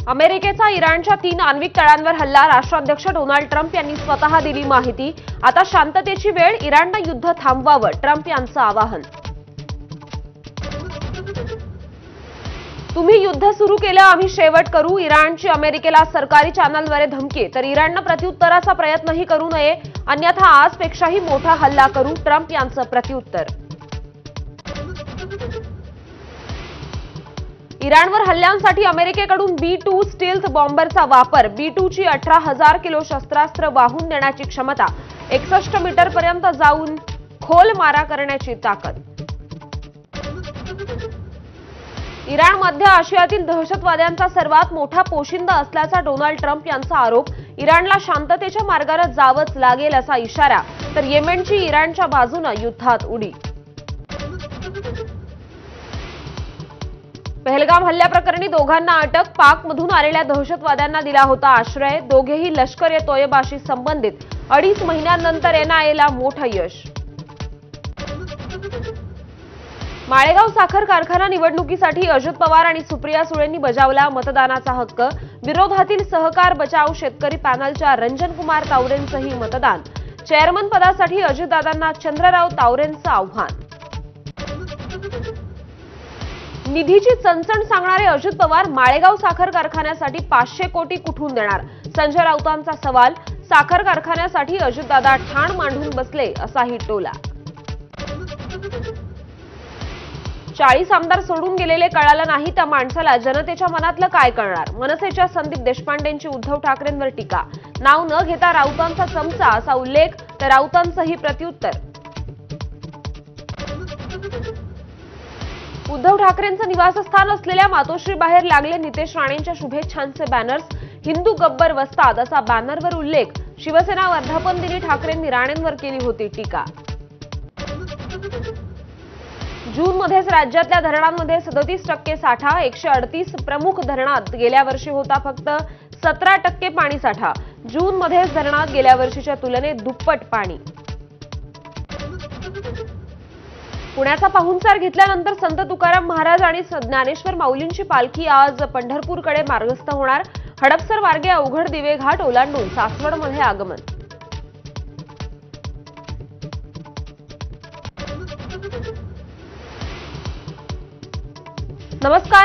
अमेरिकेचा इराणच्या 3 आण्विक तळांवर हल्ला, राष्ट्राध्यक्ष डोनाल्ड ट्रम्प यांनी स्वतः दिली माहिती। आता शांततेची वेळ, इराणनं युद्ध थांबवावं, ट्रम्प यांचं आवाहन। तुम्ही युद्ध सुरू केलं, आम्ही शेवट करू, इराणची अमेरिकेला सरकारी चॅनलद्वारे धमकी। तर इराणनं प्रत्युत्तराचा प्रयत्नही करू नये, अन्यथा आजपेक्षाही मोठा हल्ला करू, ट्रम्प यांचं प्रत्युत्तर। इराणवर हल्ल्यांसाठी अमेरिकेकडून B-2 स्टील्थ बॉम्बरचा वापर, B-2ची 18,000 किलो शस्त्रास्त्र वाहून नेण्याची क्षमता, 61 मीटरपर्यंत जाऊन खोल मारा करण्याची ताकद। इराण मध्य आशियातील दहशतवाद्यांचा सर्वात मोठा पोशिंदा असल्याचा डोनाल्ड ट्रम्प यांचा आरोप, इराणला शांततेच्या मार्गावर जावंच लागेल असा इशारा। तर येमेनची इराणच्या बाजूने युद्धात उडी। पहलगाम हल्ल्याप्रकरणी दोघांना अटक, पाकमधून आलेल्या दहशतवाद्यांना दिला होता आश्रय, दोघेही लष्कर-ए-तोयबाशी संबंधित। 2.5 महिन्यांनंतर NIAला मोठं यश। माळेगाव साखर कारखाना निवडणुकीसाठी अजित पवार आणि सुप्रिया सुळेंनी बजावला मतदानाचा हक्क, विरोधातील सहकार बचाव शेतकरी पॅनलच्या रंजन कुमार तावरेंचंही मतदान। चेअरमन पदासाठी अजितदादांना चंद्रराव तावरेंचं आव्हान। निधीची चणचण सांगणारे अजित पवार माळेगाव साखर कारखान्यासाठी 500 कोटी कुठून देणार, संजय राऊतांचा सवाल। साखर कारखान्यासाठी अजितदादा ठाण मांडून बसले असाही टोला। 40 आमदार सोडून गेलेले कळालं नाही त्या माणसाला जनतेच्या मनातलं काय कळणार, मनसेच्या संदीप देशपांडेंची उद्धव ठाकरेंवर टीका। नाव न घेता राऊतांचा चमचा असा उल्लेख, तर राऊतांचंही प्रत्युत्तर। उद्धव ठाकरेंचं निवासस्थान असलेल्या मातोश्री बाहेर लागले नितेश राणेंच्या शुभेच्छांचे बॅनर्स, हिंदू गब्बर वस्ताद असा बॅनरवर उल्लेख। शिवसेना वर्धापन दिनी ठाकरेंनी राणेंवर केली होती टीका। जूनमध्येच राज्यातल्या धरणांमध्ये 37% साठा, 138 प्रमुख धरणात गेल्या वर्षी होता फक्त 17% पाणी साठा। जूनमध्येच धरणात गेल्या वर्षीच्या तुलनेत दुप्पट पाणी। पुण्याचा पाहुणचार घेतल्यानंतर संत तुकाराम महाराज आणि ज्ञानेश्वर माऊलींची पालखी आज पंढरपूरकडे मार्गस्थ होणार। हडपसर मार्गे अवघड दिवे घाट ओलांडून सासवडमध्ये आगमन। नमस्कार।